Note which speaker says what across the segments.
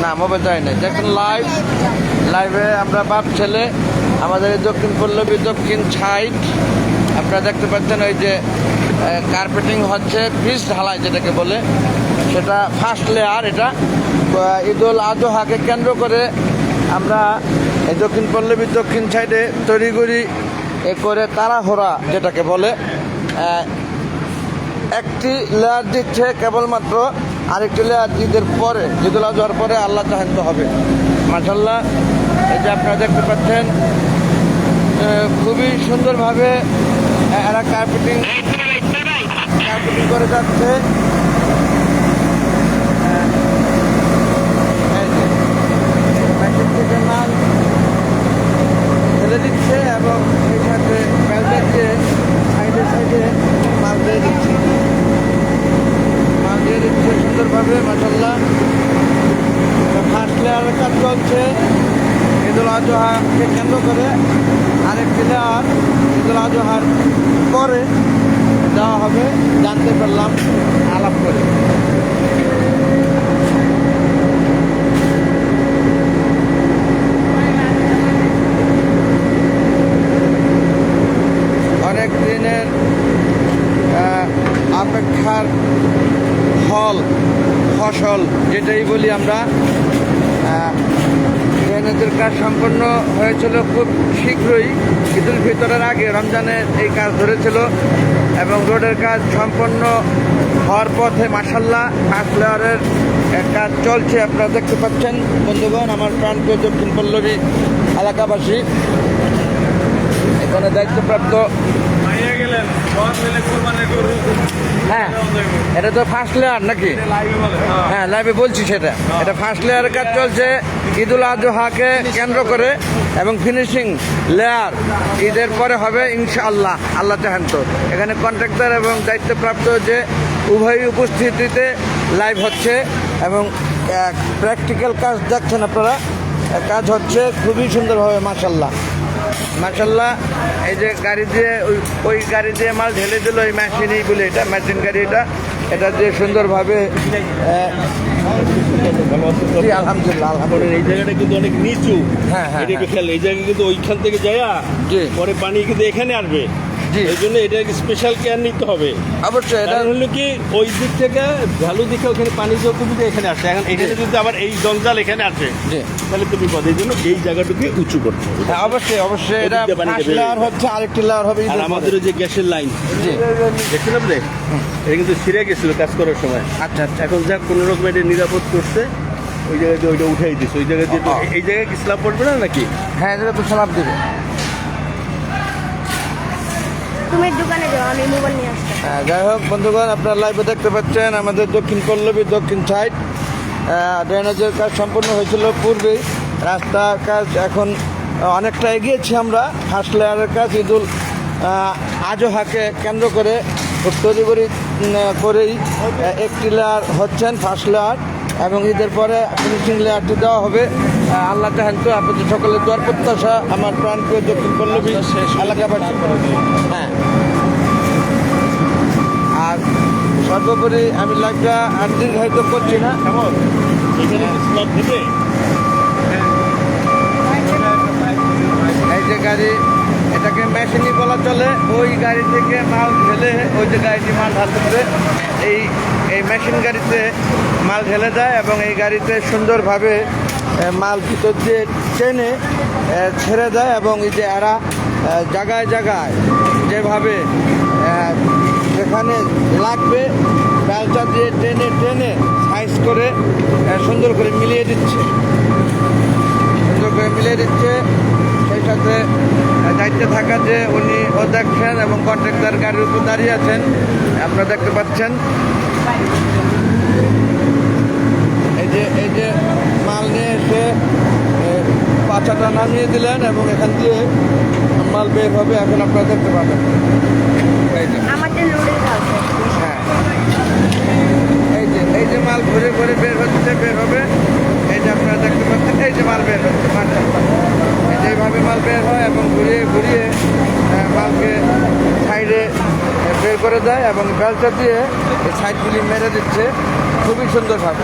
Speaker 1: না মোবাইল যায় না, দেখুন লাইভে আমরা বাপ ছেলে আমাদের এই দক্ষিণ পল্লবী দক্ষিণ সাইড আপনারা দেখতে পাচ্ছেন। ওই যে কার্পেটিং হচ্ছে, পিচ ঢালাই যেটাকে বলে, সেটা ফার্স্ট লেয়ার। এটা ঈদুল আজহাকে কেন্দ্র করে আমরা এই দক্ষিণ পল্লবী দক্ষিণ সাইডে তড়িঘড়ি করে তাড়াহুড়া যেটাকে বলে একটি লেয়ার দিচ্ছে কেবলমাত্র, আরেকটি লেয়ার ঈদের পরে, ঈদুল আজহার পরে আল্লাহ চাহেন তো হবে। মাশাআল্লাহ, এই যে আপনারা দেখতে পাচ্ছেন খুবই সুন্দরভাবে এরা কার্পেটিং করে যাচ্ছে। মেশিন থেকে মাল ফেলে দিচ্ছে এবং সেই সাথে বেলচার দিয়ে সাইডে মাল দিয়ে দিচ্ছে সুন্দরভাবে। মাশাআল্লাহ, ফার্স্ট লেয়ারের কাজ চলছে ঈদুল আজহাকে কেন্দ্র করে, আরেকটি লেয়ার ঈদুল আজহার পরে দেওয়া হবে, জানতে পারলাম আলাপ করে। অনেক দিনের অপেক্ষার ফসল যেটাই বলি আমরা, ড্রেনেজের কাজ সম্পন্ন হয়েছিল খুব শীঘ্রই, ঈদুল ফিতরের আগে রমজানের এই কাজ ধরেছিল এবং রোডের কাজ সম্পন্ন হওয়ার পথে মাশাআল্লাহ ফার্স্ট লেয়ারের কাজ চলছে। আপনারা দেখতে পাচ্ছেন বন্ধুগণ, আমার প্রাণপ্রিয় দক্ষিণ পল্লবী এলাকাবাসী, এখানে দায়িত্বপ্রাপ্ত। হ্যাঁ, এটা তো ফার্স্ট লেয়ার নাকি? হ্যাঁ, লাইভে বলছি সেটা। এটা ফার্স্ট লেয়ারের কাজ চলছে ঈদুল আজহাকে কেন্দ্র করে এবং ফিনিশিং লেয়ার ঈদের পরে হবে ইনশাআল্লাহ, আল্লাহ চাহেন তো। এখানে কন্ট্রাক্টর এবং দায়িত্বপ্রাপ্ত যে উভয় উপস্থিতিতে লাইভ হচ্ছে এবং প্র্যাকটিক্যাল কাজ দেখছেন আপনারা, কাজ হচ্ছে খুবই সুন্দরভাবে। মাশাআল্লাহ, এই যে গাড়ি দিয়ে ওই গাড়ি দিয়ে মাল ঢেলে দিল, ওই মেশিনই বলে, এটা মেশিন গাড়ি, এটা দিয়ে সুন্দরভাবে। আলহামদুলিল্লাহ,
Speaker 2: এই জায়গাটা কিন্তু অনেক নিচু। হ্যাঁ, এই জায়গা কিন্তু ওইখান থেকে যায় পরে পানি কিন্তু এখানে আসবে, এই জন্য এটা স্পেশাল কেয়ার নিতে হবে
Speaker 1: অবশ্যই। এটা
Speaker 2: হলো কি ওই দিক থেকে ভ্যালু দিকে ওখানে পানি যতটুকু এখানে আসে, এখন এখানে যদি আবার এই জঞ্জাল এখানে আসে তাহলে তো বিপদ। এই জন্য এই জায়গাটুকু উঁচু করতে হবে।
Speaker 1: অবশ্যই এটা ফার্স্ট লেয়ার হচ্ছে, আরেকটি লেয়ার হবে।
Speaker 2: আর আমাদের যে গ্যাসের লাইন দেখছেন আপনি, এটা কিন্তু ছিঁড়ে গেছিল কাজ করার সময়।
Speaker 1: আচ্ছা,
Speaker 2: এখন যা কোনো রকম এটা নিরাপদ করছে, ওই জায়গায় দিয়ে ওইটা উঠাই দিচ্ছে। ওই জায়গায় দিয়ে এই জায়গায় কি স্ল্যাব পড়বে না নাকি?
Speaker 1: হ্যাঁ, এটা তো স্ল্যাব দেবে।
Speaker 3: তুমি দোকানে যাও, আমি মোবাইল নিয়ে আসছি।
Speaker 1: হ্যাঁ, যাই হোক বন্ধুগণ, আপনারা লাইভে দেখতে পাচ্ছেন আমাদের দক্ষিণ পল্লবী দক্ষিণ সাইড ড্রেনেজের কাজ সম্পূর্ণ হয়েছিল পূর্বেই। রাস্তার কাজ এখন অনেকটা এগিয়েছি আমরা। ফার্স্ট লেয়ারের কাজ ঈদুল আজহাকে কেন্দ্র করে তড়িঘড়ি করেই একটি লেয়ার হচ্ছেন ফার্স্ট লেয়ার, এবং ঈদের পরে ফিনিশিং লেয়ারটি দেওয়া হবে। আল্লাহ চাহেন তো। আপনাদের সকলের দোয়ার প্রত্যাশা আমার প্রাণপ্রিয় দক্ষিণ পল্লবী এলাকাবাসী। হ্যাঁ, আর সর্বোপরি আমি লাইভটা আর দীর্ঘায়িত করছি না।
Speaker 2: কেমন
Speaker 1: এই যে গাড়ি, এটাকে মেশিনই বলা চলে। ওই গাড়ি থেকে মাল ঢেলে, ওই যে গাড়িটি মাল ঢালতে এই মেশিন গাড়িতে মাল ঢেলে দেয় এবং এই গাড়িতে সুন্দরভাবে মাল ভিতর দিয়ে টেনে ছেড়ে দেয় এবং এই যে এরা জায়গায় যেভাবে যেখানে লাগবে বেলচা দিয়ে টেনে সাইজ করে সুন্দর করে মিলিয়ে দিচ্ছে। সেই সাথে দায়িত্বে থাকা যে উনি দেখছেন এবং কন্ট্রাক্টর গাড়ির উপর দাঁড়িয়ে আছেন, আপনারা দেখতে পাচ্ছেন। এই যে মাল নিয়ে এসে পাচাটা নামিয়ে দিলেন এবং এখান দিয়ে মাল বের হবে। এখন আপনারা দেখতে পাবেন হ্যাঁ, এই যে মাল ঘুরে বের হবে। এই যে আপনারা দেখতে পাচ্ছেন, এই যে মাল বের হচ্ছে। এইভাবে মাল বের হয় এবং ঘুরিয়ে মালকে সাইডে বের করে দেয় এবং বেলচা দিয়ে এই সাইডগুলি মেরে দিচ্ছে খুবই সুন্দরভাবে।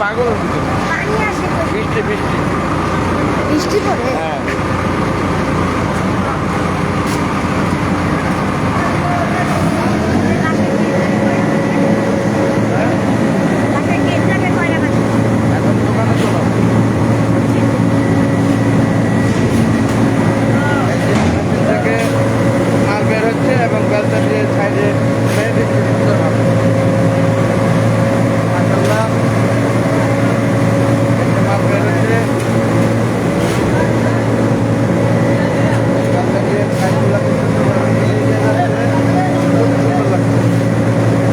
Speaker 1: পাগল হচ্ছে।
Speaker 3: পানি আসে তো।
Speaker 1: বৃষ্টি বৃষ্টি
Speaker 3: বৃষ্টি পড়ে।
Speaker 1: হ্যাঁ
Speaker 3: আচ্ছা, গেট লাগে কয় টাকা?
Speaker 1: এখন দোকানে চলো। থেকে মাল বের হচ্ছে এবং বেলটা দিয়ে সাইডে মেরে দিচ্ছে সুন্দরভাবে। মাশাআল্লাহ, একটা মাল বের হচ্ছে। বেলটা দিয়ে সাইডগুলোকে সুন্দরভাবে মিলিয়ে দিয়ে যাচ্ছে। খুব সুন্দর লাগছে।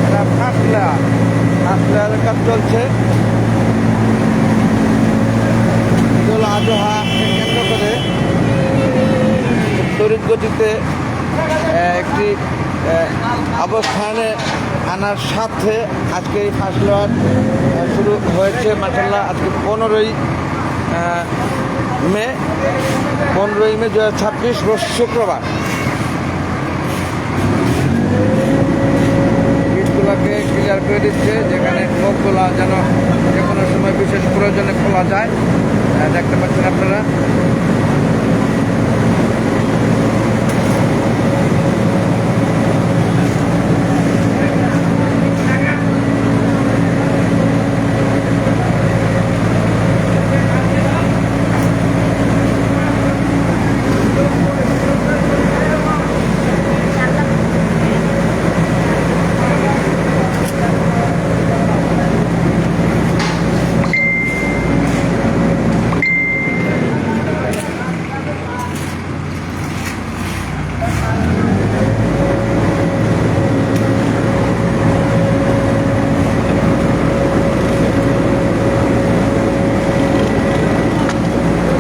Speaker 1: এটা ফার্স্ট লেয়ারের কাজ চলছে। ঈদুল আজহাকে কেন্দ্র করে তড়িৎ গতিতে একটি অবস্থানে আনার সাথে আজকে এই ফার্স্ট লেয়ার শুরু হয়েছে। মাশাআল্লাহ, আজকে 15ই মে 2026 রোজ শুক্রবার। গেটগুলোকে ক্লিয়ার করে দিচ্ছে, যেখানে মুখগুলা যেন যে কোনো সময় বিশেষ প্রয়োজনে খোলা যায়। দেখতে পাচ্ছেন আপনারা।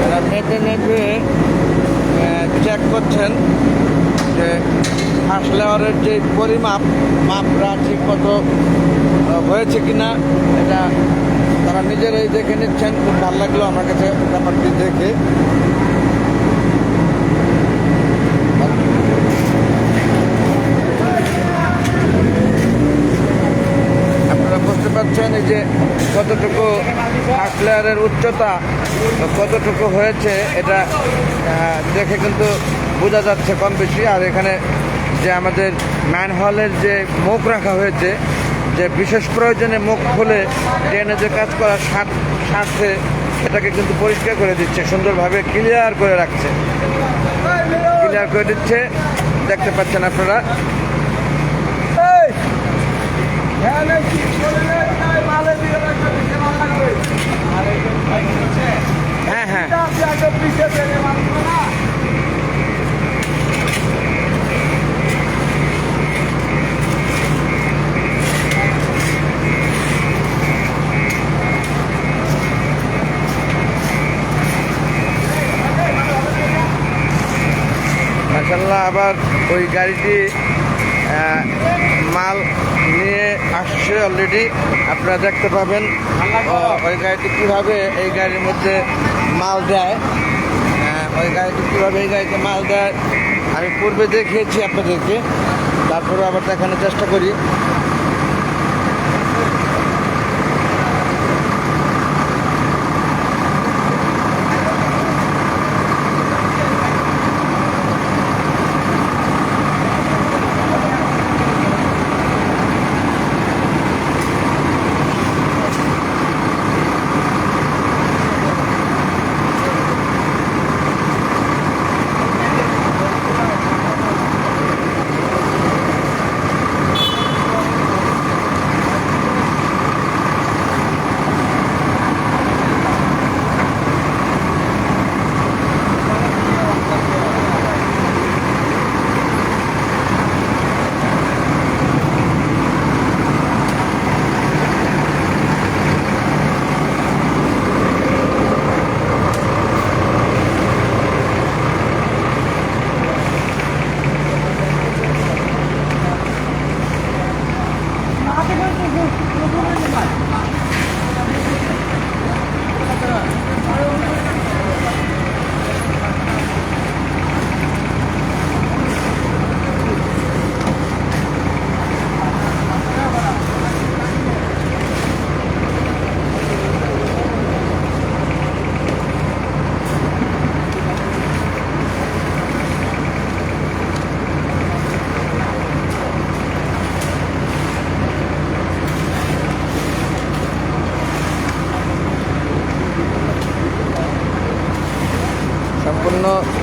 Speaker 1: এরা মেপে মেপে চেক করছেন যে ফার্স্ট লেয়ারের যে মাপটা ঠিক মতো হয়েছে কিনা। এটা তারা নিজেরাই দেখে নিচ্ছেন। খুব ভালো লাগলো আমার কাছে ব্যাপারটি দেখে। আপনারা বুঝতে পারছেন এই যে কতটুকু ফার্স্ট লেয়ারের উচ্চতা কতটুকু হয়েছে, এটা দেখে কিন্তু বোঝা যাচ্ছে কম বেশি। আর এখানে যে আমাদের ম্যানহোলের যে মুখ রাখা হয়েছে, যে বিশেষ প্রয়োজনে মুখ খুলে ড্রেনেজে কাজ করার স্বার্থে এটাকে কিন্তু পরিষ্কার করে দিচ্ছে, সুন্দরভাবে ক্লিয়ার করে রাখছে, ক্লিয়ার করে দিচ্ছে। দেখতে পাচ্ছেন আপনারা। হ্যাঁ হ্যাঁ, মাশাআল্লাহ। আবার ওই গাড়িটি মাল নিয়ে আসছে অলরেডি, আপনারা দেখতে পাবেন ওই গাড়িটি কীভাবে এই গাড়ির মধ্যে মাল দেয়। ওই গাড়িটি কীভাবে এই গাড়িতে মাল দেয় আমি পূর্বে দেখিয়েছি আপনাদেরকে, তারপরে আবার দেখানোর চেষ্টা করি।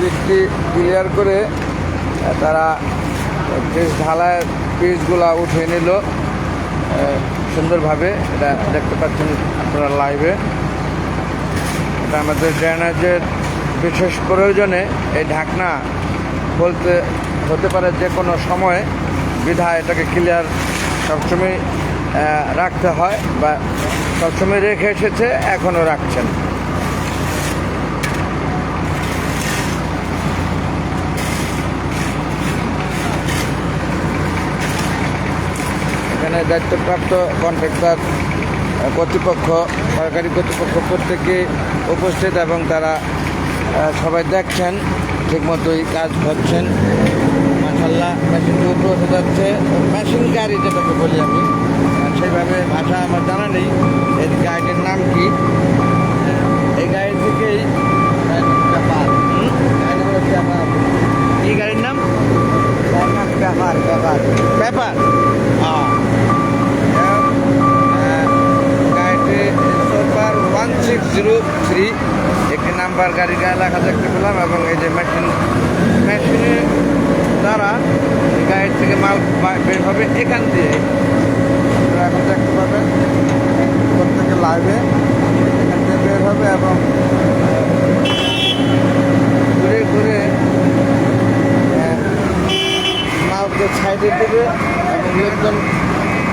Speaker 1: বৃষ্টি ক্লিয়ার করে তারা পিস ঢালায় পিসগুলা উঠিয়ে নিল সুন্দরভাবে। এটা দেখতে পাচ্ছেন আপনারা লাইভে। এটা আমাদের ড্রেনেজের বিশেষ প্রয়োজনে এই ঢাকনা খুলতে হতে পারে যে কোনো সময়, বিধায় এটাকে ক্লিয়ার সবসময় রাখতে হয় বা সবসময় রেখে এসেছে, এখনও রাখছেন। এখানে দায়িত্বপ্রাপ্ত কন্ট্রাক্টর কর্তৃপক্ষ, সরকারি কর্তৃপক্ষ প্রত্যেকে উপস্থিত এবং তারা সবাই দেখছেন ঠিকমতোই কাজ করছেন। মাশাআল্লাহ মেশিনটি উঠে উঠে যাচ্ছে, মেশিন গাড়ি যেটাকে বলি আমি, সেইভাবে ভাষা আমার জানা নেই। এই গাড়িটির নাম কি? এই গাড়ি থেকেই এই গাড়ির নাম ব্যাপার ব্যাপার ব্যাপার গাড়িটি সুপার 1603 একটি নাম্বার গাড়ি গায়ে লেখা দেখতে পেলাম। এবং এই যে মেশিনের দ্বারা গাড়ি থেকে মাল বের হবে এখান দিয়ে, আপনারা এখন দেখতে পাবেন প্রত্যেকে লাইভে। এখান থেকে বের হবে এবং ঘুরে ঘুরে মালকে সাইডে দেবে এবং লোকজন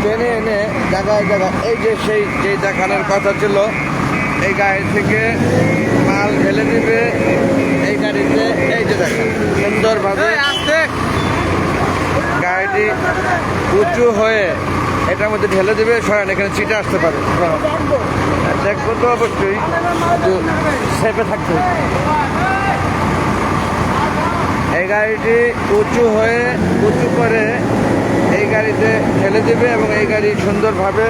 Speaker 1: টেনে এনে জায়গায় জায়গায়, এই যে সেই যেই দেখানোর কথা ছিল, এই গাড়ি থেকে মাল ঢেলে দিবে এই গাড়িতে। এই যে দেখেন সুন্দরভাবে গাড়িটি উঁচু হয়ে এটার মধ্যে ঢেলে দেবে। সরেন, এখানে চিটে আসতে পারে, দেখবো তো অবশ্যই, সেফে থাকতে। এই গাড়িটি উঁচু হয়ে উঁচু করে এই গাড়িতে ঠেলে দেবে এবং এই গাড়ি সুন্দরভাবে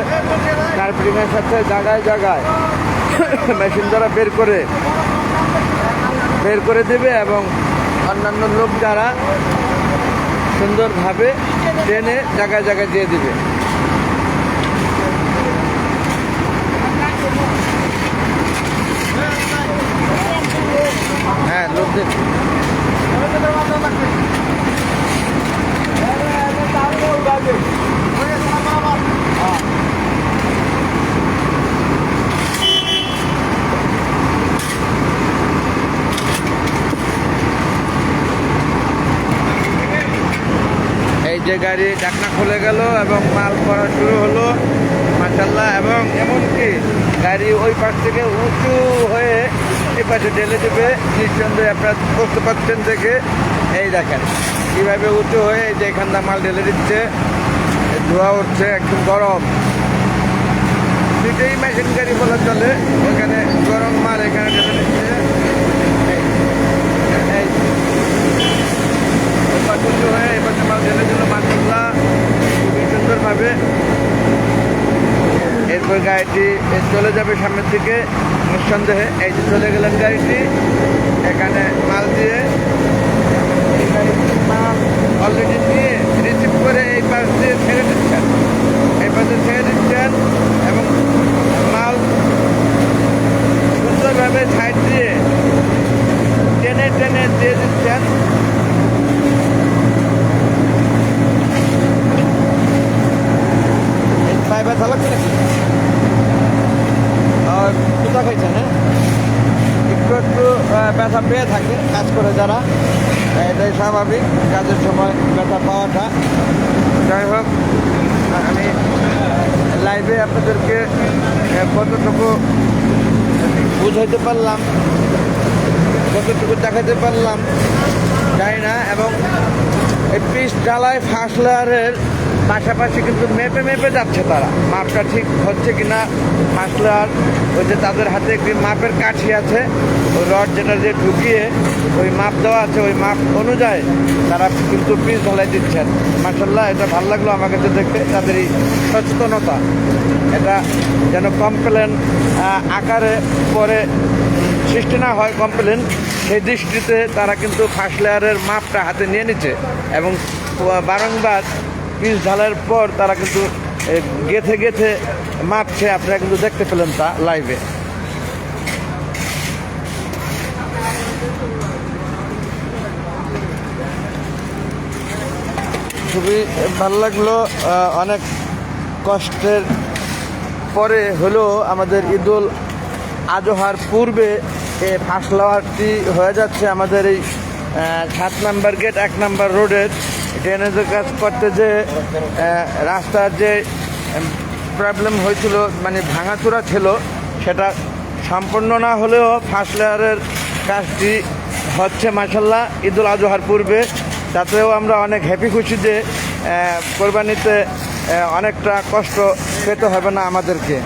Speaker 1: কার্পেটিংয়ের সাথে জায়গায় জায়গায় মেশিন দ্বারা বের করে দেবে এবং অন্যান্য লোক যারা সুন্দরভাবে টেনে জায়গায় জায়গায় দিয়ে দেবে। হ্যাঁ, লোকদের এই যে গাড়ি ঢাকনা খুলে গেল এবং মাল করা শুরু হলো মাশাআল্লাহ। এবং এমনকি গাড়ি ওই পাশ থেকে উঁচু হয়ে এই পাশে ঢেলে দেবে। নিঃসন্দেহে আপনারা বুঝতে পারছেন দেখে, এই দেখেন কীভাবে উঁচু হয়ে এই যে এখানটা মাল ঢেলে দিচ্ছে, ধোয়া উঠছে, একদম গরম। দুটোই মেশিন গাড়ি বলা চলে, ওখানে গরম মাল এখানে ঢেলে দিচ্ছে। উঁচু হয়ে এই পাশে মাল ঢেলে দিল মাশাআল্লাহ খুবই সুন্দরভাবে। এরপর গাড়িটি চলে যাবে সামনের দিকে নিঃসন্দেহে। এই যে চলে গেলেন গাড়িটি, এখানে মাল দিয়ে এই গাড়িটি মাল অলরেডি নিয়ে রিসিভ করে এই পাশ দিয়ে ছেড়ে দিচ্ছেন, এই পাশে ছেড়ে দিচ্ছেন এবং মাল সুন্দরভাবে সাইড দিয়ে টেনে টেনে দিয়ে দিচ্ছেন। ব্যথা লাগছে নাকি? কোথা খাইছেন? হ্যাঁ, একটু একটু ব্যথা পেয়ে থাকে কাজ করে যারা, এটাই স্বাভাবিক কাজের সময় ব্যথা পাওয়াটা। যাই হোক, আমি লাইভে আপনাদেরকে কতটুকু বুঝাইতে পারলাম, কতটুকু দেখাতে পারলাম জানি না। এবং এই পিস ঢালাই ফার্স্ট লেয়ারের পাশাপাশি কিন্তু মেপে যাচ্ছে তারা, মাপটা ঠিক হচ্ছে কিনা। ফার্স্ট লেয়ার ওই যে তাদের হাতে একটি মাপের কাঠি আছে, ওই রড যেটা দিয়ে ঢুকিয়ে ওই মাপ দেওয়া আছে, ওই মাপ অনুযায়ী তারা কিন্তু পিস ঢালাই দিচ্ছেন। মাশাআল্লাহ, এটা ভালো লাগলো আমার কাছে দেখতে, তাদের এই সচেতনতা। এটা যেন কমপ্লেন আকারে পরে সৃষ্টি না হয় কমপ্লেন, সেই দৃষ্টিতে তারা কিন্তু ফার্স্ট লেয়ারের মাপটা হাতে নিয়ে নিচ্ছে এবং বারংবার পিস ঢালার পর তারা কিন্তু গেথে গেথে মাপছে। আপনারা কিন্তু দেখতে পেলেন তা লাইভে। খুবই ভালো লাগলো। অনেক কষ্টের পরে হলেও আমাদের ঈদুল আজহার পূর্বে এই ফার্স্ট ফ্লাওয়ারটি হয়ে যাচ্ছে আমাদের এই 7 নম্বর গেট 1 নম্বর রোডের ড্রেনেজের কাজ করতে যে রাস্তার যে প্রবলেম হয়েছিল, মানে ভাঙাচোরা ছিল, সেটা সম্পূর্ণ না হলেও ফার্স্ট লেয়ারের কাজটি হচ্ছে মাশাল্লাহ ঈদুল আজহার পূর্বে। তাতেও আমরা অনেক হ্যাপি খুশি যে কোরবানিতে অনেকটা কষ্ট পেতে হবে না আমাদেরকে।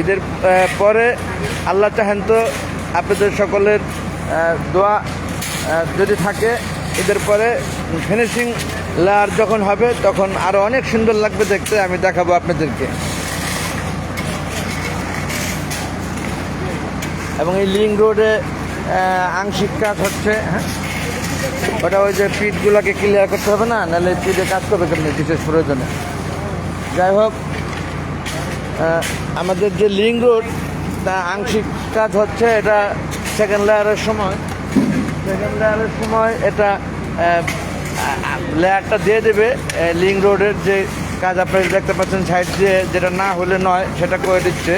Speaker 1: ঈদের পরে আল্লাহ চাহেন তো আপনাদের সকলের দোয়া যদি থাকে, ঈদের পরে ফিনিশিং লেয়ার যখন হবে তখন আরও অনেক সুন্দর লাগবে দেখতে, আমি দেখাবো আপনাদেরকে। এবং এই লিং রোডে আংশিক কাজ হচ্ছে, হ্যাঁ, ওটা ওই যে পিঠগুলোকে ক্লিয়ার করতে হবে না, নাহলে পিঠে কাজ করবে কেমনি বিশেষ প্রয়োজনে। যাই হোক, আমাদের যে লিং রোড তা আংশিক কাজ হচ্ছে, এটা সেকেন্ড লেয়ারের সময় এটা লেয়ারটা দিয়ে দেবে। লিং রোডের যে কাজ আপনারা দেখতে পাচ্ছেন সাইড দিয়ে, যেটা না হলে নয় সেটা করে দিচ্ছে।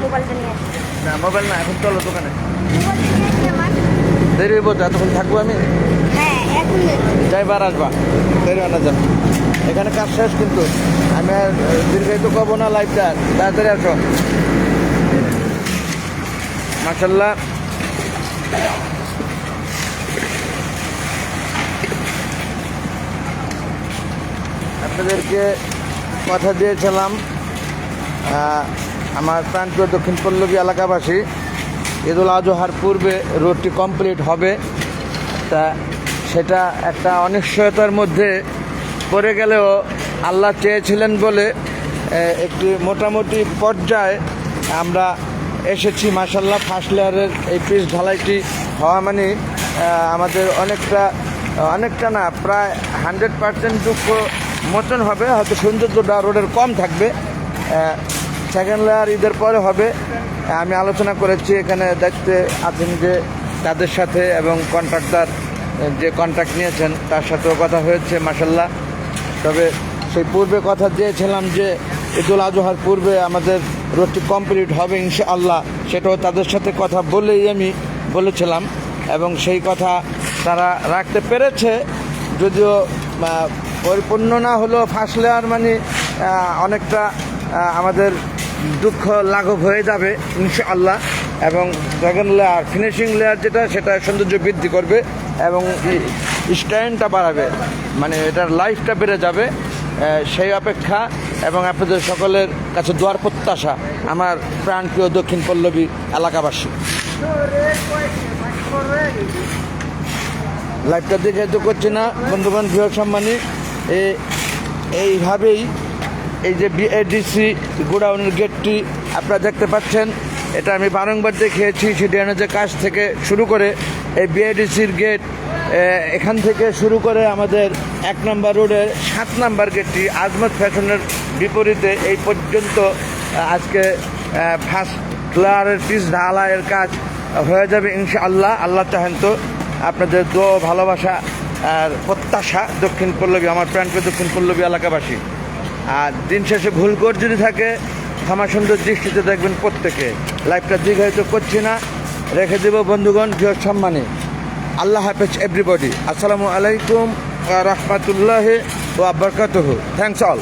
Speaker 3: মোবাইলটা নিয়ে আসি।
Speaker 1: না, মোবাইল না, এখন চলো দোকানে।
Speaker 3: মোবাইলটা নিয়ে আসি আমার।
Speaker 1: দেরি হইব তো, এতক্ষণ থাকবো আমি।
Speaker 3: হ্যাঁ, এখন
Speaker 1: যাইবার আসবা, দেরি হয় না যান। এখানে কাজ শেষ, কিন্তু আমি আর দীর্ঘায়িত করবো না লাইফটা, তাড়াতাড়ি আসো। মাশাল্লাহ, আপনাদেরকে কথা দিয়েছিলাম আমার প্রান্তীয় দক্ষিণ পল্লবী এলাকাবাসী ঈদুল আজহার পূর্বে রোডটি কমপ্লিট হবে। তা সেটা একটা অনিশ্চয়তার মধ্যে পড়ে গেলেও আল্লাহ চেয়েছিলেন বলে একটি মোটামুটি পর্যায়ে আমরা এসেছি মাশাল্লাহ। ফার্স্ট লেয়ারের এই পিচ ঢালাইটি হওয়া মানে আমাদের অনেকটা না, প্রায় 100% দুঃখ মোচন হবে। হয়তো সৌন্দর্যটা রোডের কম থাকবে। সেকেন্ড লেয়ার ঈদের পরে হবে। আমি আলোচনা করেছি, এখানে দেখতে আছেন যে তাদের সাথে, এবং কন্ট্রাক্টর যে কন্ট্রাক্ট নিয়েছেন তার সাথেও কথা হয়েছে মাশাল্লাহ। তবে সেই পূর্বে কথা দিয়েছিলাম যে ঈদুল আজহার পূর্বে আমাদের রোডটি কমপ্লিট হবে ইনশাআল্লাহ, সেটাও তাদের সাথে কথা বলেই আমি বলেছিলাম, এবং সেই কথা তারা রাখতে পেরেছে। যদিও পরিপূর্ণ না হলেও ফার্স্ট লেয়ার মানে অনেকটা আমাদের দুঃখ লাঘব হয়ে যাবে ইনশাআল্লাহ। এবং সেকেন্ড লেয়ার ফিনিশিং লেয়ার যেটা, সেটা সৌন্দর্য বৃদ্ধি করবে এবং স্ট্যান্ডটা বাড়াবে, মানে এটার লাইফটা বেড়ে যাবে। সেই অপেক্ষা এবং আপনাদের সকলের কাছে দোয়ার প্রত্যাশা আমার প্রাণপ্রিয় দক্ষিণ পল্লবী এলাকাবাসী। লাইফটা দেখে তো করছি না বন্ধুগণ, বৃহৎ সম্মানী। এইভাবেই এই যে বিএডিসি গোডাউনের গেটটি আপনারা দেখতে পাচ্ছেন, এটা আমি বারংবার দেখিয়েছি। ড্রেনেজের কাজ থেকে শুরু করে এই বিএডিসির গেট, এখান থেকে শুরু করে আমাদের 1 নম্বর রোডের 7 নম্বর গেটটি আজমত ফ্যাশনের বিপরীতে এই পর্যন্ত আজকে ফার্স্ট লেয়ারের পিচ ঢালাইয়ের কাজ হয়ে যাবে ইনশাআল্লাহ। আল্লাহ চাহেন তো আপনাদের দোয়া ভালোবাসা আর প্রত্যাশা দক্ষিণ পল্লবী, আমার প্রাণপ্রিয় দক্ষিণ পল্লবী এলাকাবাসী। আর দিন শেষে ভুল করে যদি থাকে ক্ষমা সুন্দর দৃষ্টিতে দেখবেন প্রত্যেকে। লাইফটা দীর্ঘায়িত করছি না, রেখে দেব বন্ধুগণ বৃহৎ সম্মানে। আল্লাহ হাফেজ এভরিবডি। আসসালামু আলাইকুম ওয়া রাহমাতুল্লাহি ওয়া বারাকাতুহু। Thanks all.